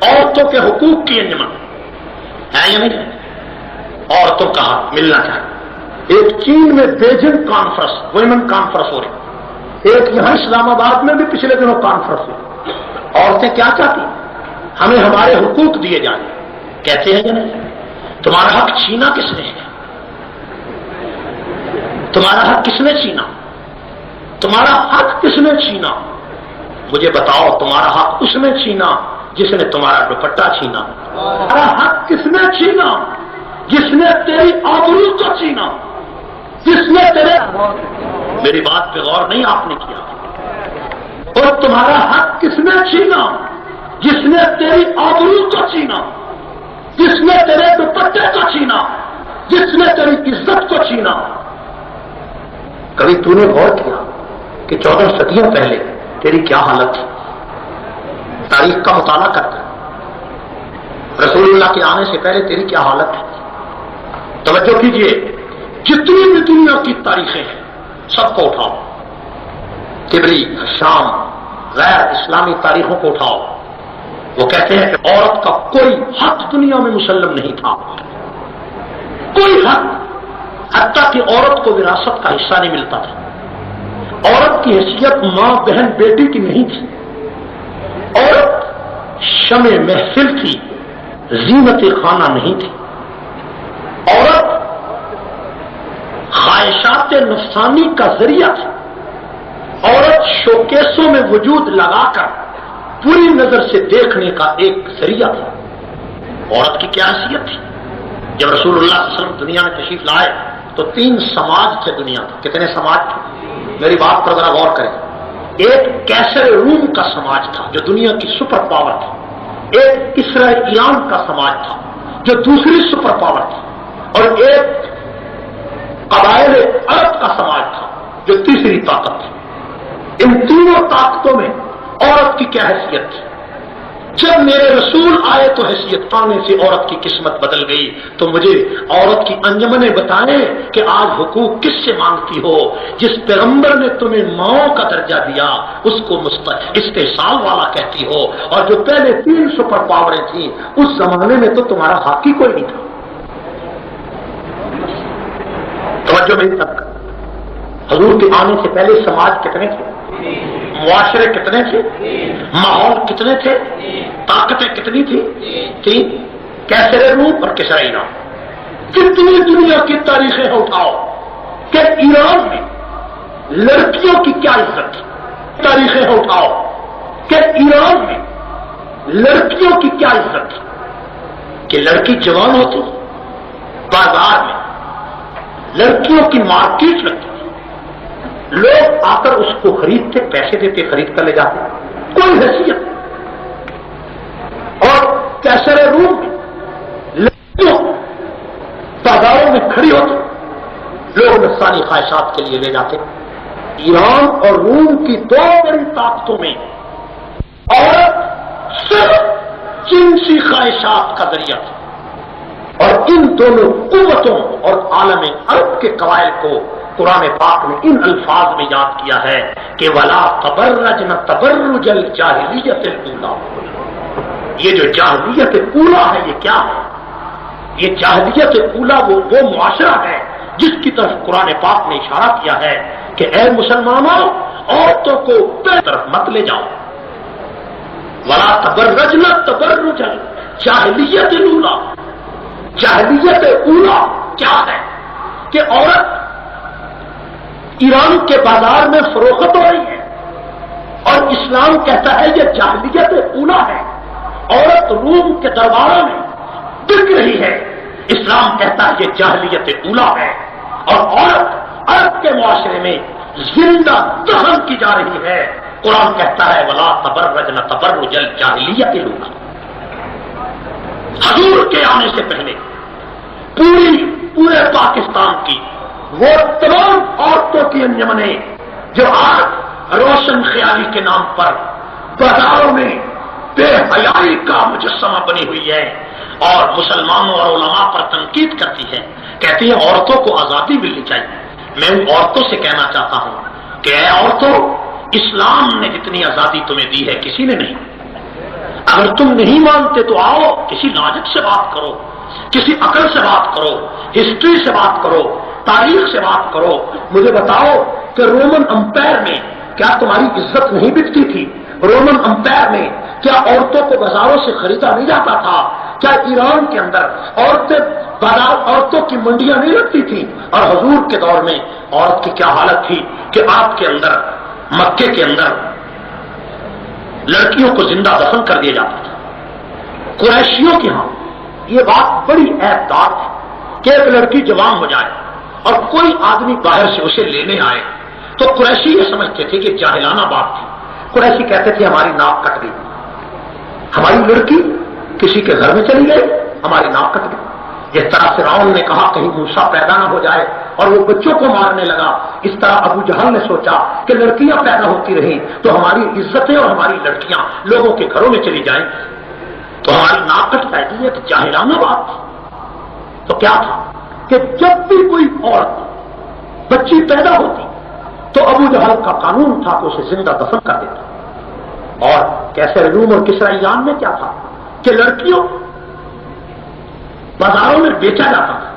عورتوں کے حقوق کی انجمن ہے یا نہیں؟ عورتوں کا حق ملنا چاہیے. ایک چین میں بیجنگ کانفرنس ویمن کانفرنس ہو رہی، ایک یہاں اسلام آباد میں بھی پچھلے دنوں کانفرنس ہوئی. عورتیں کیا چاہتی ہیں؟ ہمیں ہمارے حقوق دیے جائیں. کہتے ہیں یا نہیں؟ تمہارا حق چھینا کس نے ہے؟ تمہارا حق کس نے چھینا؟ تمہارا حق کس نے چھینا؟ مجھے بتاؤ. تمہارا حق اس نے چھینا جس نے تمہارا دوپٹہ چھینا. تمہارا حق کس نے چھینا؟ جس نے تیری آبرو کو چھینا، جس نے تیرے، میری بات پہ غور نہیں آپ نے کیا. اور تمہارا حق کس نے چھینا؟ جس نے تیری آبرو کو چھینا، جس نے تیرے دوپٹے کو چھینا، جس نے تیری عزت کو چھینا. کبھی تو نے غور کیا کہ 14 صدیوں پہلے تیری کیا حالت تھی؟ تاریخ کا مطالعہ کرتا ہے. رسول اللہ کے آنے سے پہلے تیری کیا حالت ہے؟ توجہ کیجئے، جتنی بھی دنیا کی تاریخیں ہیں سب کو اٹھاؤ، تبری، شام، غیر اسلامی تاریخوں کو اٹھاؤ. وہ کہتے ہیں کہ عورت کا کوئی حق دنیا میں مسلم نہیں تھا، کوئی حق، حتیٰ کہ عورت کو وراثت کا حصہ نہیں ملتا تھا. عورت کی حیثیت ماں، بہن، بیٹی کی نہیں تھی. عورت شمع محفل تھی، زینت خانہ نہیں تھی. عورت خواہشات نفسانی کا ذریعہ تھی. عورت شوکیسوں میں وجود لگا کر پوری نظر سے دیکھنے کا ایک ذریعہ تھا. عورت کی کیا حیثیت تھی؟ جب رسول اللہ صلی اللہ علیہ وسلم دنیا میں تشریف لائے تو 3 سماج تھے دنیا میں. کتنے سماج تھے؟ میری بات پر ذرا غور کریں. ایک کیسر روم کا سماج تھا جو دنیا کی سپر پاور تھی. ایک کسرا ایران کا سماج تھا جو دوسری سپر پاور تھی. اور ایک قبائل عرب کا سماج تھا جو تیسری طاقت تھی. ان تینوں طاقتوں میں عورت کی کیا حیثیت تھی؟ جب میرے رسول آئے تو حیثیت پانے سے عورت کی قسمت بدل گئی. تو مجھے عورت کی انجمنیں بتائیں کہ آج حقوق کس سے مانگتی ہو؟ جس پیغمبر نے تمہیں ماؤں کا درجہ دیا اس کو استحصال والا کہتی ہو، اور جو پہلے 3 سپر پاوریں تھیں اس زمانے میں تو تمہارا حق ہی کوئی نہیں تھا. توجہ میری سب کا. حضور کے آنے سے پہلے سماج کتنے تھے؟ معاشرے کتنے تھے؟ ماحول کتنے تھے؟ طاقتیں کتنی تھی؟ 3. کیسر روم اور کسرا ایران. کتنی دنیا کی تاریخیں اٹھاؤ کہ ایران میں لڑکیوں کی کیا عزت تھی. تاریخیں اٹھاؤ کہ ایران میں لڑکیوں کی کیا عزت تھی. کہ لڑکی جوان ہوتی، بازار میں لڑکیوں کی مارکیٹ لگتی، لوگ آ کر اس کو خریدتے، پیسے دیتے، خرید کر لے جاتے، کوئی حیثیت. اور کیسر روم میں لڑکیوں بازاروں میں کھڑی ہوتی، لوگ نفسانی خواہشات کے لیے لے جاتے. ایران اور روم کی 2 بڑی طاقتوں میں عورت صرف جنسی خواہشات کا ذریعہ تھی. اور ان دونوں قوتوں اور عالم عرب کے قبائل کو قرآن پاک نے ان الفاظ میں یاد کیا ہے کہ وَلَا تَبَرَّجْنَ تَبَرُّجَ الْجَاهِلِيَّةِ الْأُولَىٰ. یہ جو جاہلیت اولا ہے یہ کیا ہے؟ یہ جاہلیت اولا وہ معاشرہ ہے جس کی طرف قرآن پاک نے اشارہ کیا ہے کہ اے مسلمانوں، عورتوں کو پہ طرف مت لے جاؤ. وَلَا تَبَرَّجْنَ تَبَرُّجَ الْجَاهِلِيَّةِ الْأُولَىٰ. جاہلیت اولا کیا ہے؟ کہ عورت ایران کے بازار میں فروخت ہو رہی ہے اور اسلام کہتا ہے یہ جاہلیت اولا ہے. عورت روم کے درباروں میں بک رہی ہے، اسلام کہتا ہے یہ جاہلیت اولا ہے. اور عورت عرب کے معاشرے میں زندہ دفن کی جا رہی ہے. قرآن کہتا ہے وَلَا تَبَرَّجْنَ تَبَرُّجَ الْجَاهِلِيَّةِ الْأُولَىٰ. حضور کے آنے سے پہلے پورے پاکستان کی وہ تمام عورتوں کی انجمنیں جو آج روشن خیالی کے نام پر بازاروں میں بے حیائی کا مجسمہ بنی ہوئی ہے اور مسلمانوں اور علماء پر تنقید کرتی ہے، کہتی ہے عورتوں کو آزادی ملنی چاہیے. میں ان عورتوں سے کہنا چاہتا ہوں کہ اے عورتوں، اسلام نے جتنی آزادی تمہیں دی ہے کسی نے نہیں. اگر تم نہیں مانتے تو آؤ کسی لاجک سے بات کرو، کسی عقل سے بات کرو، ہسٹری سے بات کرو، تاریخ سے بات کرو، مجھے بتاؤ کہ رومن امپائر میں کیا تمہاری عزت نہیں بکتی تھی؟ رومن امپائر میں کیا عورتوں کو بازاروں سے خریدا نہیں جاتا تھا؟ کیا ایران کے اندر عورتوں کی منڈیاں نہیں لگتی تھی؟ اور حضور کے دور میں عورت کی کیا حالت تھی کہ آپ کے اندر مکے کے اندر لڑکیوں کو زندہ دفن کر دیا جاتا تھا۔ قریشیوں کے ہاں یہ بات بڑی عیبدار ہے کہ ایک لڑکی جوان ہو جائے اور کوئی آدمی باہر سے اسے لینے آئے تو قریشی یہ سمجھتے تھے کہ جاہلانہ بات تھی۔ قریشی کہتے تھے ہماری ناک کٹ گئی، ہماری لڑکی کسی کے گھر میں چلی گئی، ہماری ناک کٹ گئی۔ جس طرح فرعون نے کہا کہیں موسیٰ پیدا نہ ہو جائے اور وہ بچوں کو مارنے لگا، اس طرح ابو جہل نے سوچا کہ لڑکیاں پیدا ہوتی رہیں تو ہماری عزتیں اور ہماری لڑکیاں لوگوں کے گھروں میں چلی جائیں تو ہماری ناک کٹ جائے گی۔ ایک جاہلانہ بات تھی۔ تو کیا تھا کہ جب بھی کوئی عورت بچی پیدا ہوتی تو ابو جہل کا قانون تھا کہ اسے زندہ دفن کر دیتا۔ اور کیسے روم اور کسرا ایران میں کیا تھا کہ لڑکیوں بازاروں میں بیچا جاتا تھا۔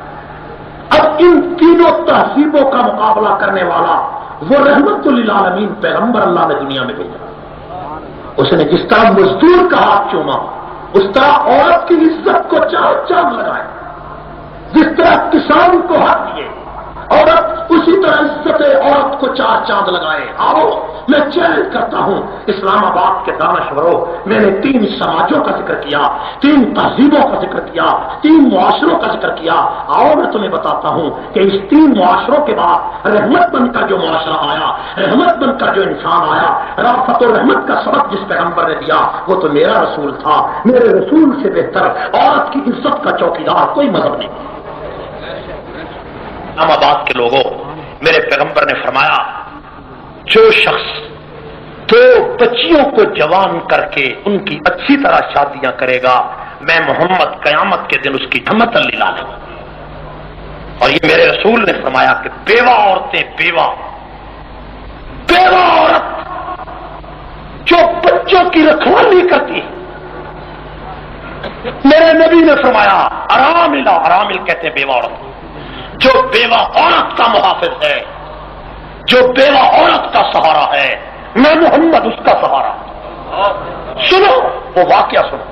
اب ان تینوں تہذیبوں کا مقابلہ کرنے والا وہ رحمت للعالمین پیغمبر اللہ نے دنیا میں بھیجا۔ اس نے جس طرح مزدور کا ہاتھ چوما اس طرح عورت کی عزت کو چار چاند لگائے، جس طرح کسان کو ہاتھ دیے عورت اسی طرح عزت عورت کو چار چاند لگائے۔ آؤ میں چیلنج کرتا ہوں اسلام آباد کے دانشوروں، میں نے 3 سماجوں کا ذکر کیا، 3 تہذیبوں کا ذکر کیا، 3 معاشروں کا ذکر کیا۔ آؤ میں تمہیں بتاتا ہوں کہ اس 3 معاشروں کے بعد رحمت بن کر جو معاشرہ آیا، رحمت بن کر جو انسان آیا، رافت و رحمت کا سبق جس پیغمبر نے دیا وہ تو میرا رسول تھا۔ میرے رسول سے بہتر عورت کی عزت کا چوکیدار کوئی مذہب نہیں۔ اسلام آباد کے لوگوں، میرے پیغمبر نے فرمایا جو شخص 2 بچیوں کو جوان کر کے ان کی اچھی طرح شادیاں کرے گا، میں محمد قیامت کے دن اس کی جمت اللہ لے گا۔ اور یہ میرے رسول نے فرمایا کہ بیوہ عورتیں، بیوہ عورت جو بچوں کی رکھوالی کرتی، میرے نبی نے فرمایا ارامل کہتے ہیں بیوہ عورت، جو بیوہ عورت کا محافظ ہے، جو بیوہ عورت کا سہارا ہے، میں محمد اس کا سہارا۔ سنو وہ واقعہ سنو۔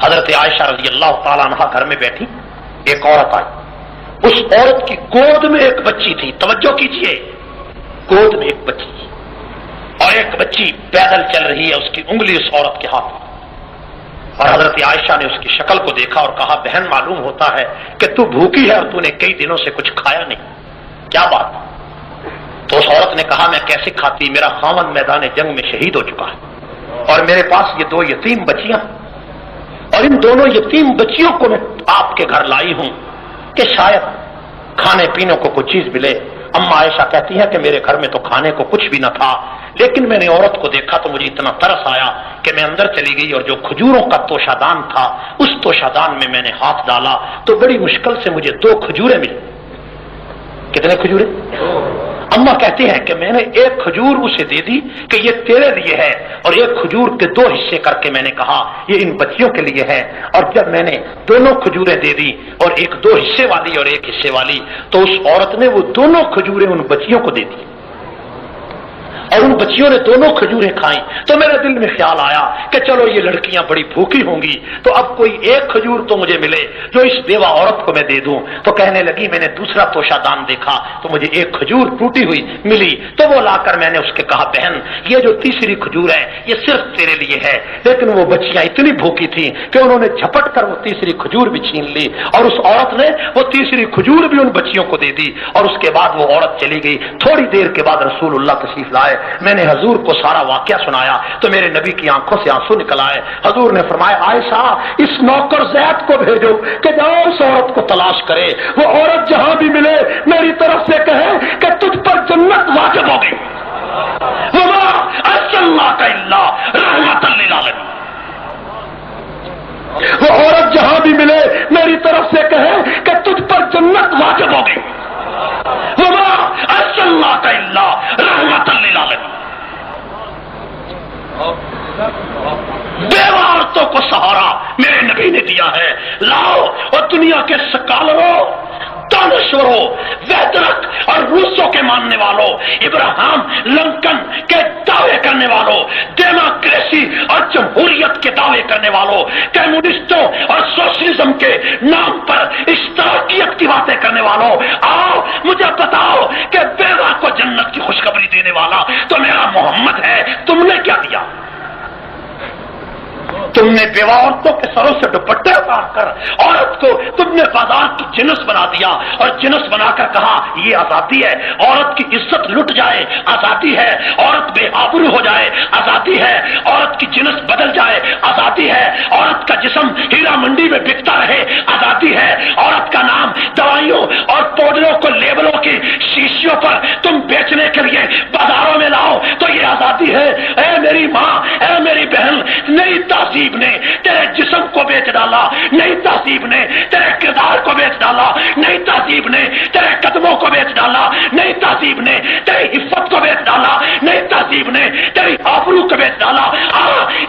حضرت عائشہ رضی اللہ تعالیٰ عنہا گھر میں بیٹھی، ایک عورت آئی، اس عورت کی گود میں ایک بچی تھی، توجہ کیجئے، گود میں ایک بچی تھی اور ایک بچی پیدل چل رہی ہے، اس کی انگلی اس عورت کے ہاتھ میں۔ اور حضرت عائشہ نے اس کی شکل کو دیکھا اور کہا بہن معلوم ہوتا ہے کہ تو بھوکی ہے اور تو نے کئی دنوں سے کچھ کھایا نہیں، کیا بات؟ تو اس عورت نے کہا میں کیسے کھاتی، میرا خاوند میدان جنگ میں شہید ہو چکا ہے اور میرے پاس یہ 2 یتیم بچیاں، اور ان دونوں یتیم بچیوں کو میں آپ کے گھر لائی ہوں کہ شاید کھانے پینے کو کچھ چیز ملے۔ اما عائشہ کہتی ہے کہ میرے گھر میں تو کھانے کو کچھ بھی نہ تھا، لیکن میں نے عورت کو دیکھا تو مجھے اتنا ترس آیا کہ میں اندر چلی گئی اور جو کھجوروں کا توشادان تھا اس توشادان میں نے ہاتھ ڈالا تو بڑی مشکل سے مجھے 2 کھجوریں ملی۔ کتنے کھجوریں؟ اما کہتی ہیں کہ میں نے ایک کھجور اسے دے دی کہ یہ تیرے لیے ہے، اور ایک کھجور کے 2 حصے کر کے میں نے کہا یہ ان بچیوں کے لیے ہے، اور جب میں نے دونوں کھجوریں دے دی اور ایک 2 حصے والی اور ایک حصے والی، تو اس عورت نے وہ دونوں کھجوریں ان بچیوں کو دے دی اور ان بچیوں نے دونوں کھجوریں کھائیں۔ تو میرے دل میں خیال آیا کہ چلو یہ لڑکیاں بڑی بھوکی ہوں گی تو اب کوئی ایک کھجور تو مجھے ملے جو اس بیوہ عورت کو میں دے دوں۔ تو کہنے لگی میں نے دوسرا توشادان دیکھا تو مجھے ایک کھجور ٹوٹی ہوئی ملی، تو وہ لا کر میں نے اس کے کہا بہن یہ جو تیسری کھجور ہے یہ صرف تیرے لیے ہے۔ لیکن وہ بچیاں اتنی بھوکی تھیں کہ انہوں نے جھپٹ کر وہ تیسری کھجور بھی چھین لی اور اس عورت نے وہ تیسری کھجور بھی ان بچیوں کو دے دی، اور اس کے بعد وہ عورت چلی گئی۔ تھوڑی دیر کے بعد رسول اللہ تشریف لائے، میں نے حضور کو سارا واقعہ سنایا تو میرے نبی کی آنکھوں سے آنسو نکل آئے۔ حضور نے فرمایا عائشہ اس نوکر زید کو بھیجو کہ جاؤ اس عورت کو تلاش کرے، وہ عورت جہاں بھی ملے میری طرف سے کہے کہ تجھ پر جنت واجب ہو گئی، وما ارسلناک الا رحمۃ للعالمین۔ وہ عورت جہاں بھی ملے میری طرف سے کہے کہ تجھ پر جنت واجب ہو گئی، وما ارسلناک الا رحمۃ للعالمین۔ بیوہ عورتوں کو سہارا میرے نبی نے دیا ہے. لاؤ اور دنیا کے سکالروں، دانشوروں، ویدرک اور روسوں کے ماننے والوں، ابراہم لنکن کے دعوے کرنے والوں، ڈیموکریسی اور جمہوریت کے دعوے کرنے والوں، کمیونسٹوں اور سوشلزم کے نام پر اشتراکیت کی باتیں کرنے والوں، آؤ مجھے بتاؤ کہ بیوہ کو جنت کی خوشخبری دینے والا تو میرا محمد ہے. تم نے کیا دیا؟ تم نے بیوہ عورتوں کے سروں سے دوپٹے اتار کر عورت کو تم نے بازار کی جنس بنا دیا، اور جنس بنا کر کہا یہ آزادی ہے. عورت کی عزت لٹ جائے آزادی ہے، عورت بے آبرو ہو جائے آزادی ہے، عورت کی جنس بدل جائے آزادی ہے، عورت کا جسم ہیرا منڈی میں بکتا رہے آزادی ہے، عورت کا نام دوائیوں اور پاؤڈروں کو لیبلوں کی شیشیوں پر تم بیچنے کے لیے بازاروں میں لاؤ تو یہ آزادی ہے. اے میری ماں، اے میری بہن، نئی تہذیب نے تیرے جسم کو بیچ ڈالا، نئی تہذیب نے تیرے کردار کو بیچ ڈالا، نئی تہذیب نے تیرے قدموں کو بیچ ڈالا، نئی تہذیب نے تیری عفت کو بیچ ڈالا، نئی تہذیب نے تیری آبرو کو بیچ ڈالا.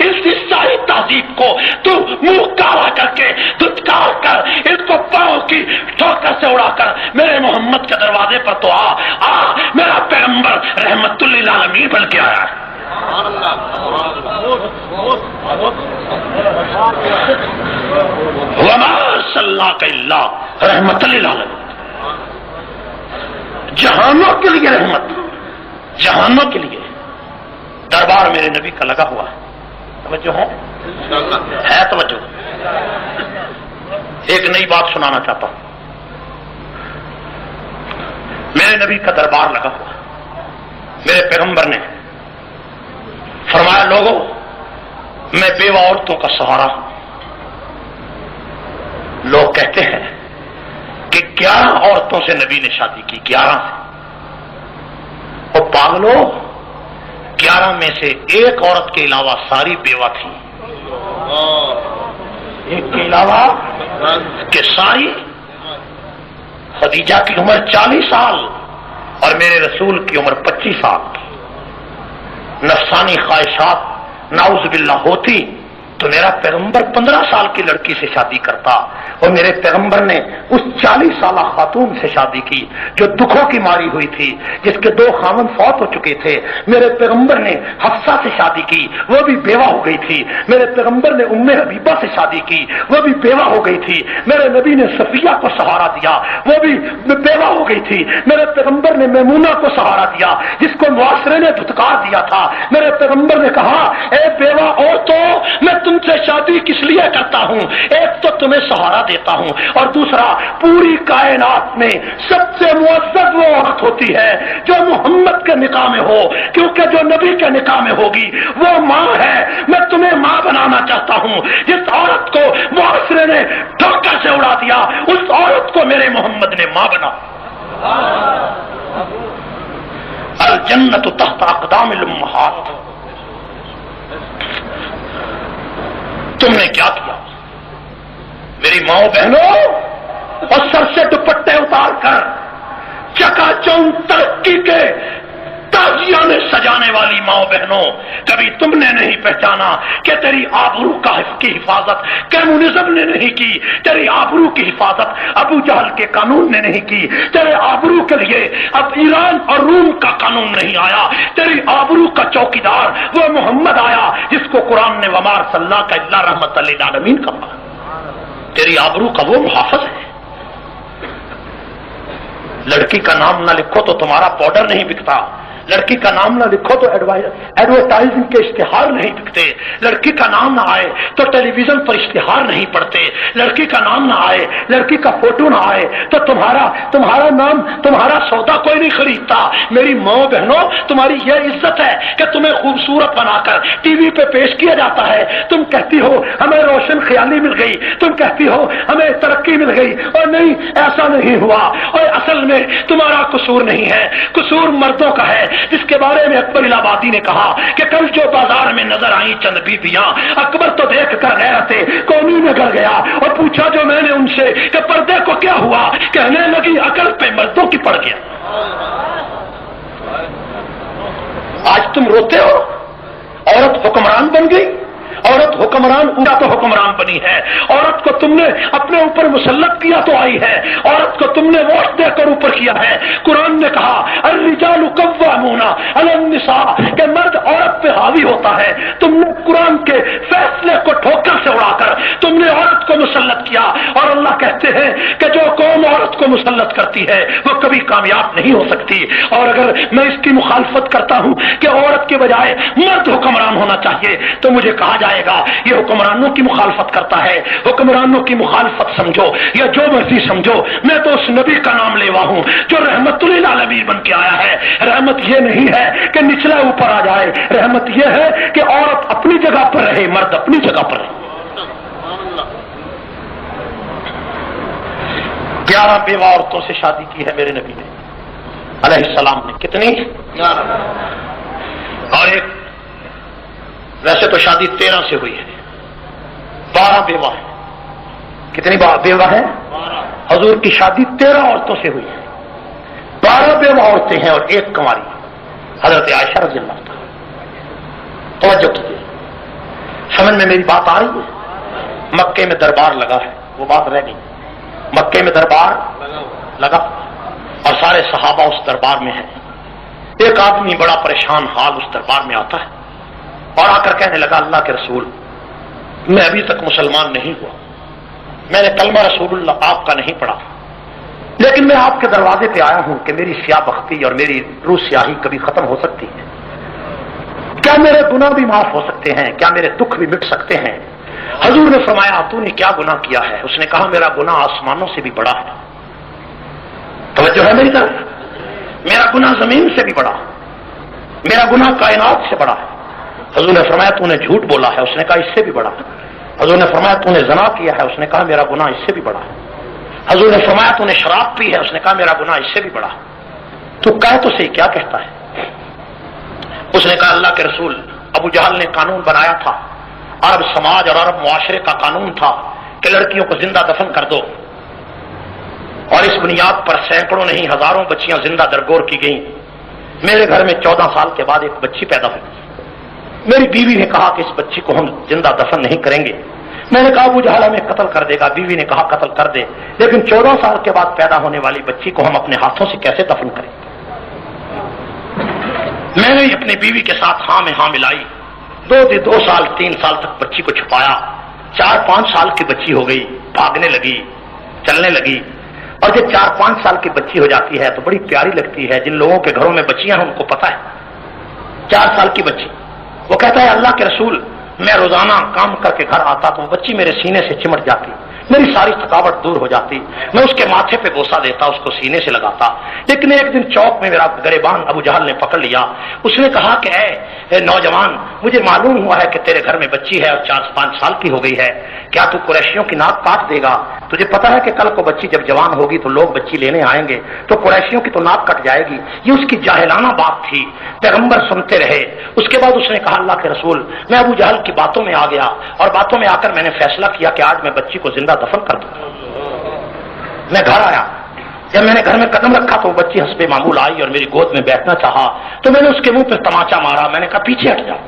اس ساری تہذیب کو تو منہ کالا کر کے دھتکار کر اس کو پاؤں کی ٹھوکر سے اڑا کر میرے محمد کے دروازے پر تو آ میرا پیغمبر رحمت للعالمین بن کے آیا ہے. وما ارسلناک الا رحمت للعالمین، جہانوں کے لیے رحمت، جہانوں کے لیے. دربار میرے نبی کا لگا ہوا ہے. توجہ ہے توجہ. ایک نئی بات سنانا چاہتا ہوں. میرے نبی کا دربار لگا ہوا، میرے پیغمبر نے فرمایا لوگوں میں بیوہ عورتوں کا سہارا ہوں. لوگ کہتے ہیں کہ 11 عورتوں سے نبی نے شادی کی، 11 سے. وہ پاگلو، 11 میں سے ایک عورت کے علاوہ ساری بیوہ تھی. ایک کے علاوہ کہ ساری. خدیجہ کی عمر 40 سال اور میرے رسول کی عمر 25 سال کی. نفسانی خواہشات نعوذ باللہ ہوتی تو میرا پیغمبر 15 سال کی لڑکی سے شادی کرتا، اور میرے پیغمبر نے اس 40 سالہ خاتون سے شادی کی جو دکھوں کی ماری ہوئی تھی، جس کے 2 خاوند فوت ہو چکے تھے. میرے پیغمبر نے حفصہ سے شادی کی، وہ بھی بیوہ ہو گئی تھی. میرے پیغمبر نے ام حبیبہ سے شادی کی، وہ بھی بیوہ ہو گئی تھی. میرے نبی نے صفیہ کو سہارا دیا، وہ بھی بیوہ ہو گئی تھی. میرے پیغمبر نے میمونہ کو سہارا دیا جس کو معاشرے نے دھتکار دیا تھا. میرے پیغمبر نے کہا اے بیوہ عورتوں، میں تم سے شادی کس لیے کرتا ہوں؟ ایک تو تمہیں سہارا دیتا ہوں، اور دوسرا پوری کائنات میں سب سے معزز وہ عورت ہوتی ہے جو محمد کے نکاح میں ہو، کیونکہ جو نبی کے نکاح میں ہوگی وہ ماں ہے. میں تمہیں ماں بنانا چاہتا ہوں. جس عورت کو معاشرے نے ٹھوکر سے اڑا دیا اس عورت کو میرے محمد نے ماں بنا. الجنت تحت اقدام الامہات. تم نے کیا کیا میری ماں بہنوں؟ اور سر سے دوپٹے اتار کر چکا چوند ترقی کے تازیانے سجانے والی ماں بہنوں، کبھی تم نے نہیں پہچانا کہ تیری آبرو کی حفاظت کمیونزم نے نہیں کی، تیری آبرو کی حفاظت ابو جہل کے قانون نے نہیں کی، تیرے آبرو کے لیے اب ایران اور روم کا قانون نہیں آیا. تیری آبرو کا چوکیدار وہ محمد آیا جس کو قرآن نے وما ارسلناک الا رحمت للعالمین کہا. تیری آبرو کا وہ محافظ ہے. لڑکی کا نام نہ لکھو تو تمہارا پاؤڈر نہیں بکتا، لڑکی کا نام نہ لکھو تو ایڈورٹائزنگ کے اشتہار نہیں بکتے، لڑکی کا نام نہ آئے تو ٹیلی ویژن پر اشتہار نہیں پڑتے، لڑکی کا نام نہ آئے، لڑکی کا فوٹو نہ آئے تو تمہارا نام، تمہارا سودا کوئی نہیں خریدتا. میری ماں بہنوں، تمہاری یہ عزت ہے کہ تمہیں خوبصورت بنا کر ٹی وی پہ پیش کیا جاتا ہے. تم کہتی ہو ہمیں روشن خیالی مل گئی، تم کہتی ہو ہمیں ترقی مل گئی، اور نہیں، ایسا نہیں ہوا. اور اصل میں تمہارا قصور نہیں ہے، قصور مردوں کا ہے، جس کے بارے میں اکبر الہ آبادی نے کہا کہ کل جو بازار میں نظر آئیں چند بیویاں، اکبر تو دیکھ کر غیرت قومی میں گڑ گیا اور پوچھا جو میں نے ان سے کہ پردے کو کیا ہوا؟ کہنے لگی عقل پہ مردوں کی پڑ گیا. آج تم روتے ہو عورت حکمران بن گئی، عورت حکمران ہوا تو حکمران بنی ہے، عورت کو تم نے اپنے اوپر مسلط کیا تو آئی ہے، عورت کو تم نے ووٹ دے کر اوپر کیا ہے۔ قرآن نے کہا الرجال قوامون علی النساء کہ مرد عورت پہ حاوی ہوتا ہے۔ تم نے قرآن کے فیصلے کو ٹھوکر سے اڑا کر تم نے عورت کو مسلط کیا، اور اللہ کہتے ہیں کہ جو قوم عورت کو مسلط کرتی ہے وہ کبھی کامیاب نہیں ہو سکتی۔ اور اگر میں اس کی مخالفت کرتا ہوں کہ عورت کے بجائے مرد حکمران ہونا چاہیے تو مجھے کہا جائے گا یہ حکمرانوں کی مخالفت کرتا ہے۔ حکمرانوں کی مخالفت سمجھو یا جو مرضی سمجھو، میں تو اس نبی کا نام لیوا ہوں جو رحمت للعالمین بن کے آیا ہے۔ رحمت یہ نہیں ہے کہ نچلا اوپر آ جائے، رحمت یہ ہے کہ عورت اپنی جگہ پر رہے، مرد اپنی جگہ پر رہے۔ 11 بیوہ عورتوں سے شادی کی ہے میرے نبی نے علیہ السلام نے۔ کتنی؟ 11۔ اور ایک ویسے تو شادی 13 سے ہوئی ہے، 12 بیوہ ہے۔ کتنی بیوہ ہے؟ حضور کی شادی 13 عورتوں سے ہوئی ہے، 12 بیوہ عورتیں ہیں اور ایک کنواری حضرت عائشہ رضی اللہ عنہا۔ توجہ کیجیے، سمجھ میں میری بات آ رہی ہے؟ مکے میں دربار لگا ہے، وہ بات رہ گئی۔ مکے میں دربار لگا اور سارے صحابہ اس دربار میں ہیں۔ ایک آدمی بڑا پریشان حال اس دربار میں آتا ہے اور آ کر کہنے لگا اللہ کے رسول میں ابھی تک مسلمان نہیں ہوا، میں نے کلمہ رسول اللہ آپ کا نہیں پڑھا، لیکن میں آپ کے دروازے پہ آیا ہوں کہ میری سیاہ بختی اور میری روح سیاہی کبھی ختم ہو سکتی ہے، کیا میرے گناہ بھی معاف ہو سکتے ہیں، کیا میرے دکھ بھی مٹ سکتے ہیں؟ حضور نے فرمایا تو نے کیا گناہ کیا ہے؟ اس نے کہا میرا گناہ آسمانوں سے بھی بڑا ہے۔ توجہ ہے میری طرف؟ میرا گناہ زمین سے بھی بڑا، میرا گناہ کائنات سے بڑا ہے۔ حضور نے فرمایا تو نے جھوٹ بولا ہے، اس نے کہا اس سے بھی بڑا ہے۔ حضور نے فرمایا تو نے زنا کیا ہے، اس نے کہا میرا گناہ اس سے بھی بڑا ہے۔ حضور نے فرمایا تو نے شراب پی ہے، اس نے کہا میرا گناہ اس سے بھی بڑا ہے۔ تو کہہ تو صحیح کیا کہتا ہے؟ اس نے کہا اللہ کے رسول ابو جہل نے قانون بنایا تھا، عرب سماج اور عرب معاشرے کا قانون تھا کہ لڑکیوں کو زندہ دفن کر دو، اور اس بنیاد پر سینکڑوں نہیں ہزاروں بچیاں زندہ درگور کی گئیں۔ میرے گھر میں 14 سال کے بعد ایک بچی پیدا ہوئی، میری بیوی نے کہا کہ اس بچی کو ہم زندہ دفن نہیں کریں گے۔ میں نے کہا ابو جہل ہمیں قتل کر دے گا، بیوی نے کہا قتل کر دے، لیکن 14 سال کے بعد پیدا ہونے والی بچی کو ہم اپنے ہاتھوں سے کیسے دفن کریں؟ میں نے اپنی بیوی کے ساتھ ہاں میں ہاں ملائی، 2 سال 3 سال تک بچی کو چھپایا، 4-5 سال کی بچی ہو گئی، بھاگنے لگی، چلنے لگی، اور جب 4-5 سال کی بچی ہو جاتی ہے تو بڑی پیاری لگتی ہے۔ جن لوگوں کے گھروں میں بچیاں ہیں ان کو پتا ہے 4 سال کی بچی، وہ کہتا ہے اللہ کے رسول میں روزانہ کام کر کے گھر آتا تو وہ بچی میرے سینے سے چمٹ جاتی، میری ساری تھکاوٹ دور ہو جاتی، میں اس کے ماتھے پہ بوسہ دیتا، اس کو سینے سے لگاتا۔ لیکن ایک دن چوک میں میرا گریبان ابو جہل نے پکڑ لیا، اس نے کہا کہ اے نوجوان مجھے معلوم ہوا ہے کہ تیرے گھر میں بچی ہے اور 4-5 سال کی ہو گئی ہے، کیا تو قریشیوں کی ناک کاٹ دے گا؟ تجھے پتا ہے کہ کل کو بچی جب جوان ہوگی تو لوگ بچی لینے آئیں گے تو قریشیوں کی تو ناک کٹ جائے گی۔ یہ اس کی جاہلانہ بات تھی، پیغمبر سنتے رہے۔ اس کے بعد اس نے کہا اللہ کے رسول میں ابو جہل کی باتوں میں آ گیا اور باتوں میں آ کر میں نے فیصلہ کیا کہ آج میں بچی کو زندہ دفن کر دوں۔ میں گھر آیا، جب میں نے گھر میں قدم رکھا تو وہ بچی حسب معمول آئی اور میری گود میں بیٹھنا چاہا تو میں نے اس کے منہ پہ تماچا مارا، میں نے کہا پیچھے ہٹ جاؤ،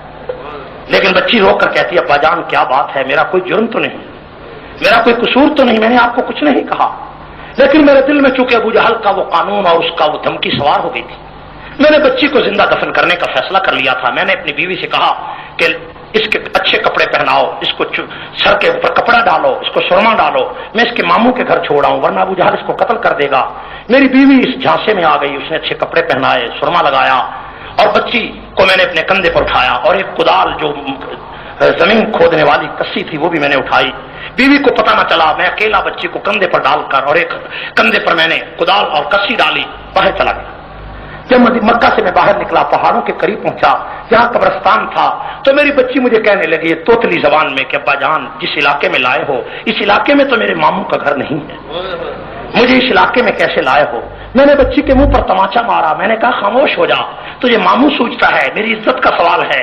لیکن بچی رو کر کہتی ابا جان کیا بات ہے، میرا کوئی جرم تو نہیں، میرا کوئی قصور تو نہیں، میں نے آپ کو کچھ نہیں کہا، لیکن میرے دل میں چونکہ ابو جہل کا وہ قانون اور اس کا وہ دھمکی سوار ہو گئی تھی، میں نے بچی کو زندہ دفن کرنے کا فیصلہ کر لیا تھا۔ میں نے اپنی بیوی سے کہا کہ اس کے اچھے کپڑے پہناؤ، اس کو سر کے اوپر کپڑا ڈالو، اس کو سرما ڈالو، میں اس کے ماموں کے گھر چھوڑاؤں ورنہ ابو جہل اس کو قتل کر دے گا۔ میری بیوی اس جھانسے میں آ گئی، اس نے اچھے کپڑے پہنائے، سرما لگایا، اور بچی کو میں نے اپنے کندھے پر اٹھایا اور ایک کدال جو زمین کھودنے والی کسی تھی وہ بھی میں نے اٹھائی۔ بیوی کو پتہ نہ چلا، میں اکیلا بچی کو کندھے پر ڈال کر اور ایک کندھے پر میں نے کدال اور کسی ڈالی، باہر چلا گیا۔ جب مکہ سے میں باہر نکلا، پہاڑوں کے قریب پہنچا جہاں قبرستان تھا تو میری بچی مجھے کہنے لگی توتلی زبان میں کہ ابا جان جس علاقے میں لائے ہو اس علاقے میں تو میرے ماموں کا گھر نہیں ہے، مجھے اس علاقے میں کیسے لائے ہو؟ میں نے بچی کے منہ پر تماچا مارا. میں نے کہا خاموش ہو جا, تجھے ماموں سوچتا ہے, میری عزت کا سوال ہے.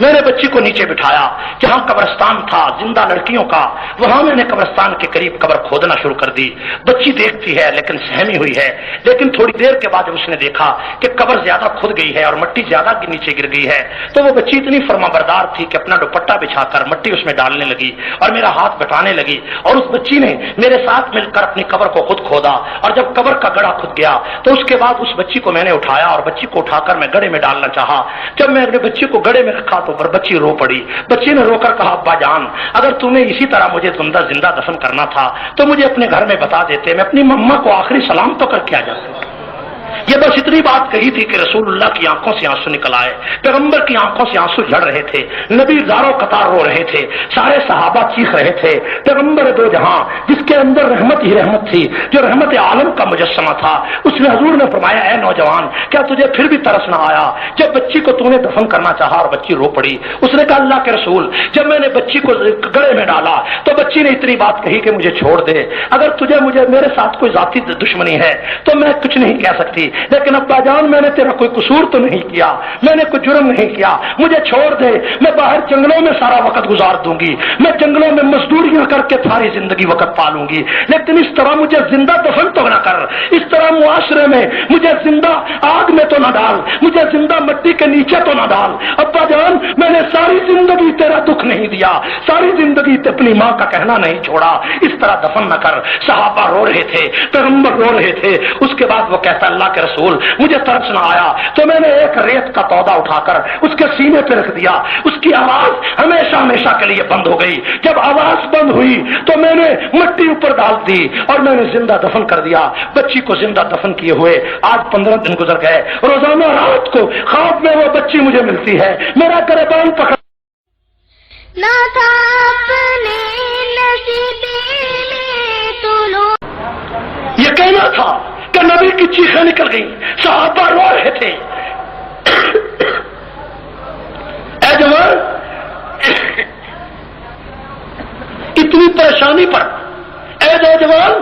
میں نے بچی کو نیچے بٹھایا, جہاں قبرستان تھا زندہ لڑکیوں کا, وہاں میں نے قبرستان کے قریب قبر کھودنا شروع کر دی. بچی دیکھتی ہے لیکن سہمی ہوئی ہے, لیکن تھوڑی دیر کے بعد جب اس نے دیکھا کہ قبر زیادہ کھد گئی ہے اور مٹی زیادہ نیچے گر گئی ہے, تو وہ بچی اتنی فرما بردار تھی کہ اپنا دوپٹہ بچھا کر مٹی اس میں ڈالنے لگی اور میرا ہاتھ بٹانے لگی. اور اس بچی نے میرے ساتھ مل کر اپنی قبر کو خود کھودا, اور جب قبر کا گڑھا کھد گیا تو اس کے بعد اس بچی کو میں نے اٹھایا اور بچی کو اٹھا کر میں گڑھے میں ڈالنا چاہا. جب میں اپنے بچی کو گڑھے میں رکھا تو بچی رو پڑی. بچی نے رو کر کہا ابا جان, اگر تم نے اسی طرح مجھے زندہ دفن کرنا تھا تو مجھے اپنے گھر میں بتا دیتے, میں اپنی مما کو آخری سلام تو کر کے آ جاتا. یہ بس اتنی بات کہی تھی کہ رسول اللہ کی آنکھوں سے آنسو نکل آئے, پیغمبر کی آنکھوں سے آنسو جھڑ رہے تھے, نبی زاروں قطار رو رہے تھے, سارے صحابہ چیخ رہے تھے. پیغمبر دو جہاں جس کے اندر رحمت ہی رحمت تھی, جو رحمت عالم کا مجسمہ تھا, اس میں حضور نے فرمایا اے نوجوان, کیا تجھے پھر بھی ترس نہ آیا جب بچی کو تو نے دفن کرنا چاہا اور بچی رو پڑی. اس نے کہا اللہ کے رسول, جب میں نے بچی کو گڑھے میں ڈالا تو بچی نے اتنی بات کہی کہ مجھے چھوڑ دے, اگر تجھے مجھے میرے ساتھ کوئی ذاتی دشمنی ہے تو میں کچھ نہیں کہہ سکتی, لیکن ابا جان میں نے تیرا کوئی قصور تو نہیں کیا, میں نے کوئی جرم نہیں کیا, مجھے چھوڑ دے, میں باہر جنگلوں میں سارا وقت گزار دوں گی, میں جنگلوں میں مزدوریاں کر کے ساری زندگی وقت پالوں گی, لیکن اس طرح مجھے زندہ دفن تو نہ کر, اس طرح معاشرے میں مجھے زندہ آگ میں تو نہ ڈال, مجھے زندہ مٹی کے نیچے تو نہ ڈال. ابا جان میں نے ساری زندگی تیرا دکھ نہیں دیا, ساری زندگی اپنی ماں کا کہنا نہیں چھوڑا, اس طرح دفن نہ کر. صحابہ رو رہے تھے, پیغمبر رو رہے تھے. اس کے بعد وہ کہتا اللہ کے رسول مجھے ترس نہ آیا تو میں نے ایک ریت کا تودا اٹھا کر اس کے سینے پہ رکھ دیا, اس کی آواز ہمیشہ ہمیشہ کے لیے بند ہو گئی. جب آواز بند ہوئی تو میں نے مٹی اوپر ڈال دی اور میں نے زندہ دفن کر دیا. بچی کو زندہ دفن کیے ہوئے آج 15 دن گزر گئے. روزانہ رات کو خواب میں وہ بچی مجھے ملتی ہے, میرا گریبان پکڑ نہ تھا اپنے نصیب میں تو لو. یہ کہنا تھا کہ نبی کی چیخیں نکل گئی, صحابہ رو رہے تھے. اے جوان, اتنی پریشانی پر اے نوجوان,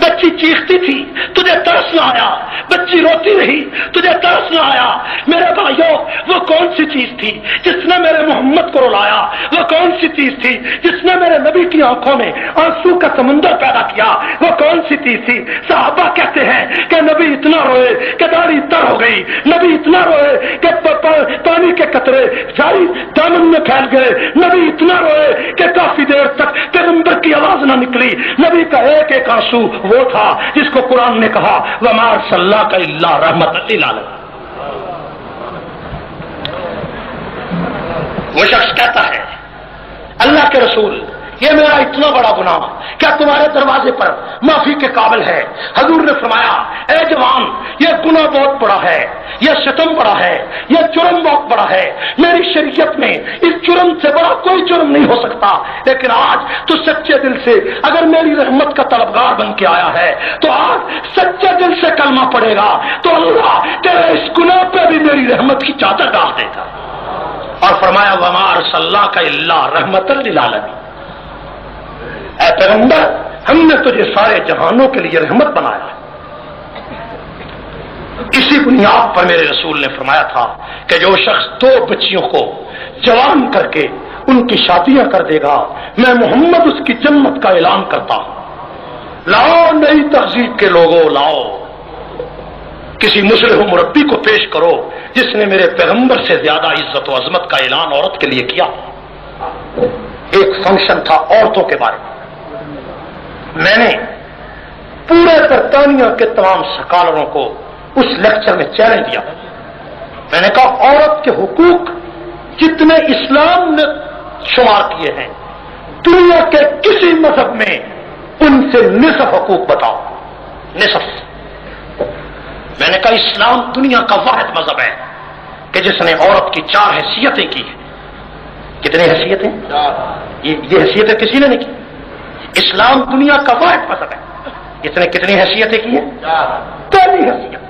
بچی چیختی تھی تجھے ترس نہ آیا, بچی روتی رہی تجھے ترس نہ آیا. میرے بھائیوں وہ کون سی چیز تھی جس نے میرے محمد کو رلایا, وہ کون سی چیز تھی جس نے میرے نبی کی آنکھوں میں آنسو کا سمندر پیدا کیا, وہ کون سی چیز تھی. صحابہ کہتے ہیں کہ نبی اتنا روئے کہ داڑھی تر ہو گئی, نبی اتنا روئے کہ پانی کے قطرے ساری دامن میں پھیل گئے, نبی اتنا روئے کہ کافی دیر تک پیغمبر کی آواز نہ نکلی. نبی کا ایک ایک آنسو وہ تھا جس کو قرآن نے کہا وَمَا أَرْسَلْنَاكَ إِلَّا رَحْمَةً لِلْعَالَمِينَ. وہ شخص کہتا ہے اللہ کے رسول یہ میرا اتنا بڑا گناہ کیا تمہارے دروازے پر معافی کے قابل ہے؟ حضور نے فرمایا اے جوان یہ گناہ بہت بڑا ہے, یہ ستم بڑا ہے, یہ جرم بہت بڑا ہے. میری شریعت میں اس جرم سے بڑا کوئی جرم نہیں ہو سکتا, لیکن آج تو سچے دل سے اگر میری رحمت کا طلبگار بن کے آیا ہے تو آج سچے دل سے کلمہ پڑے گا تو اللہ تیرے اس گناہ پہ بھی میری رحمت کی چادر ڈال دے گا. اور فرمایا وَمَا أَرْسَلْنَاكَ إِلَّا رَحْمَةً لِلْعَالَمِينَ. اے پیغمبر ہم نے تجھے سارے جہانوں کے لیے رحمت بنایا. اسی بنیاد پر میرے رسول نے فرمایا تھا کہ جو شخص 2 بچیوں کو جوان کر کے ان کی شادیاں کر دے گا میں محمد اس کی جنت کا اعلان کرتا ہوں. لاؤ نئی تہذیب کے لوگوں, لاؤ کسی مصلح مربی کو پیش کرو جس نے میرے پیغمبر سے زیادہ عزت و عظمت کا اعلان عورت کے لیے کیا. ایک فنکشن تھا عورتوں کے بارے میں, میں نے پورے برطانیہ کے تمام سکالروں کو اس لیکچر میں چیلنج دیا. میں نے کہا عورت کے حقوق جتنے اسلام نے شمار کیے ہیں دنیا کے کسی مذہب میں ان سے نصف حقوق بتاؤ, نصف. میں نے کہا اسلام دنیا کا واحد مذہب ہے کہ جس نے عورت کی 4 حیثیتیں کی ہیں. کتنی حیثیتیں؟ یہ حیثیتیں کسی نے نہیں کی. اسلام دنیا کا واحد مذہب ہے جس نے کتنی حیثیتیں کی ہیں؟ پہلی حیثیت,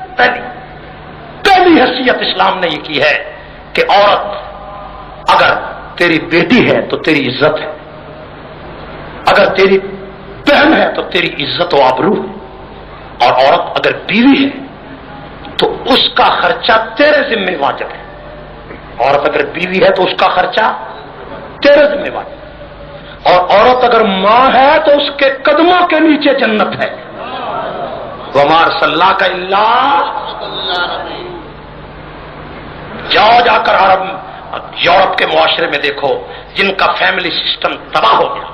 پہلی حیثیت اسلام نے یہ کی ہے کہ عورت اگر تیری بیٹی ہے تو تیری عزت ہے, اگر تیری بہن ہے تو تیری عزت و آبرو ہے, اور عورت اگر بیوی ہے تو اس کا خرچہ تیرے ذمہ واجب ہے. عورت اگر بیوی ہے تو اس کا خرچہ تیرے ذمہ واجب ہے. اور عورت اگر ماں ہے تو اس کے قدموں کے نیچے جنت ہے. وما ارسلناک الا جاؤ جا کر یورپ کے معاشرے میں دیکھو جن کا فیملی سسٹم تباہ ہو گیا.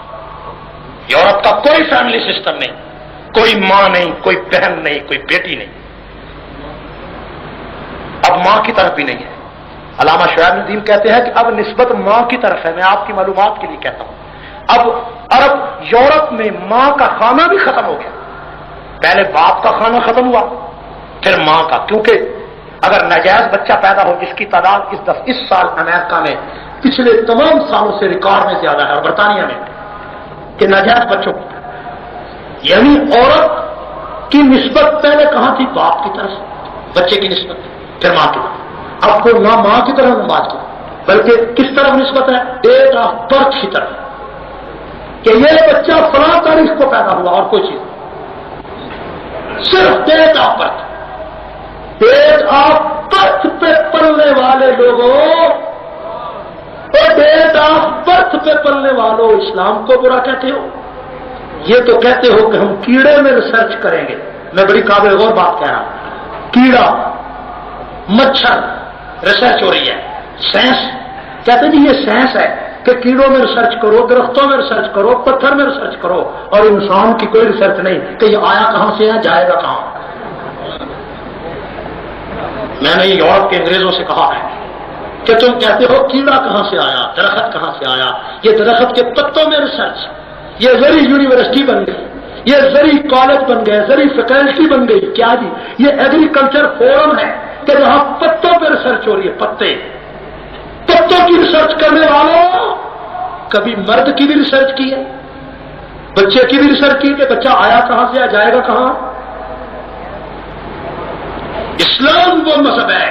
یورپ کا کوئی فیملی سسٹم نہیں, کوئی ماں نہیں, کوئی بہن نہیں, کوئی بیٹی نہیں, اب ماں کی طرف بھی نہیں ہے. علامہ شعیب الدین کہتے ہیں کہ اب نسبت ماں کی طرف ہے. میں آپ کی معلومات کے لیے کہتا ہوں, اب عرب یورپ میں ماں کا خانہ بھی ختم ہو گیا. پہلے باپ کا خانہ ختم ہوا, پھر ماں کا, کیونکہ اگر ناجائز بچہ پیدا ہو جس کی تعداد اس سال امریکہ میں پچھلے تمام سالوں سے ریکارڈ میں زیادہ ہے, اور برطانیہ میں کہ ناجائز بچوں کی, یعنی عورت کی نسبت پہلے کہاں تھی؟ باپ کی طرف, بچے کی نسبت, پھر ماں کی طرف. اب کو نہ ماں کی طرف نہ بات کی, بلکہ کس طرف نسبت ہے؟ ڈیٹ آف برتھ کی طرف, کہ یہ بچہ فلاں تاریخ کو پیدا ہوا, اور کوئی چیز صرف date of birth. Date of birth پہ پلنے والے لوگوں, اور ڈیٹ آف برتھ پہ پلنے والوں اسلام کو برا کہتے ہو. یہ تو کہتے ہو کہ ہم کیڑے میں ریسرچ کریں گے. میں بڑی قابل غور بات کہہ رہا ہوں. کیڑا, مچھر, ریسرچ ہو رہی ہے. سائنس کہتے جی یہ سائنس ہے کہ کیڑوں میں ریسرچ کرو, درختوں میں ریسرچ کرو, پتھر میں ریسرچ کرو, اور انسان کی کوئی ریسرچ نہیں کہ یہ آیا کہاں سے ہے, جائے گا کہاں. میں نے یورپ کے انگریزوں سے کہا ہے کہ تم کہتے ہو کیڑا کہاں سے آیا, درخت کہاں سے آیا, یہ درخت کے پتوں میں ریسرچ, یہ زرعی یونیورسٹی بن گئی, یہ زرعی کالج بن گئے, زرعی فیکلٹی بن گئی. کیا جی یہ ایگریکلچر فورم ہے کہ جہاں پتوں پہ ریسرچ ہو رہی ہے. پتوں کی ریسرچ کرنے والوں کبھی مرد کی بھی ریسرچ کی ہے, بچے کی بھی ریسرچ کی کہ بچہ آیا کہاں سے, جائے گا کہاں. اسلام وہ مذہب ہے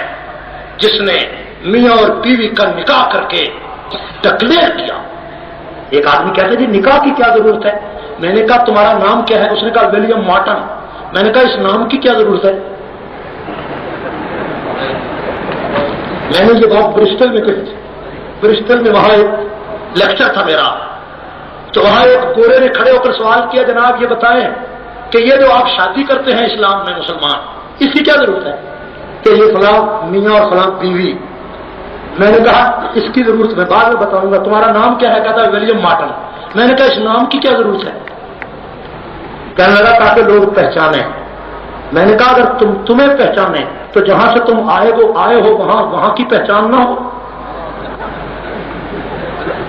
جس نے میاں اور بیوی کا نکاح کر کے ڈکلیئر کیا. ایک آدمی کہتے جی نکاح کی کیا ضرورت ہے؟ میں نے کہا تمہارا نام کیا ہے؟ اس نے کہا ولیم مارٹن. میں نے کہا اس نام کی کیا ضرورت ہے؟ میں نے یہ بات برسٹل میں کہی تھی. برسٹل میں وہاں ایک لیکچر تھا میرا, تو وہاں ایک گورے نے کھڑے ہو کر سوال کیا, جناب یہ بتائیں کہ یہ جو آپ شادی کرتے ہیں اسلام میں مسلمان, اس کی کیا ضرورت ہے؟ کہ یہ فلاں میاں اور فلاں بیوی. میں نے کہا اس کی ضرورت میں بعد میں بتاؤں گا. تمہارا نام کیا ہے؟ کہتا ہے ولیم مارٹن. میں نے کہا اس نام کی کیا ضرورت ہے؟ کہنے لگا تاکہ لوگ پہچانیں. میں نے کہا اگر تمہیں پہچانے تو جہاں سے تم آئے ہو وہاں کی پہچان نہ ہو,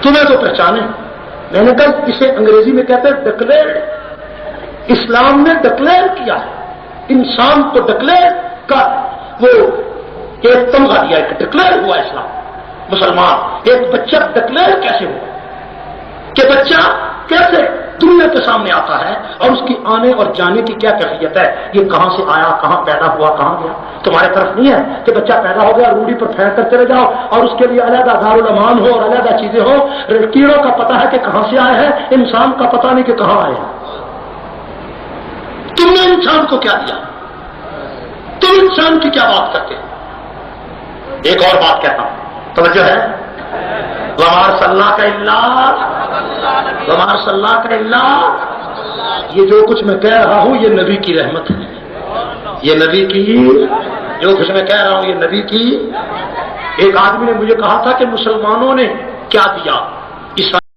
تمہیں تو پہچانے. میں نے کہا اسے انگریزی میں کہتے ہیں ڈکلیئرڈ. اسلام نے ڈکلیئر کیا ہے, انسان کو ڈکلیئر کا وہ ایک تمغہ دیا, ایک ڈکلیئر ہوا اسلام مسلمان. ایک بچہ ڈکلیئر کیسے ہوا کہ بچہ کیسے دنیا کے سامنے آتا ہے اور اس کی آنے اور جانے کی کیا کیفیت ہے, یہ کہاں سے آیا, کہاں پیدا ہوا, کہاں گیا. تمہارے طرف نہیں ہے کہ بچہ پیدا ہو گیا روڑی پر پھینک کر چلے جاؤ اور اس کے لیے علیحدہ دارالامان ہو اور علیحدہ چیزیں ہو. کیڑوں کا پتہ ہے کہ کہاں سے آئے ہیں, انسان کا پتہ نہیں کہ کہاں آئے ہیں. تم نے انسان کو کیا دیا؟ تم انسان کی کیا بات کرتے ہیں؟ ایک اور بات کہتا ہوں, توجہ ہے. ومار صلاح کا اللہ, ومار صلاح کا اللہ. یہ جو کچھ میں کہہ رہا ہوں یہ نبی کی رحمت ہے, یہ نبی کی, جو کچھ میں کہہ رہا ہوں یہ نبی کی. ایک آدمی نے مجھے کہا تھا کہ مسلمانوں نے کیا دیا,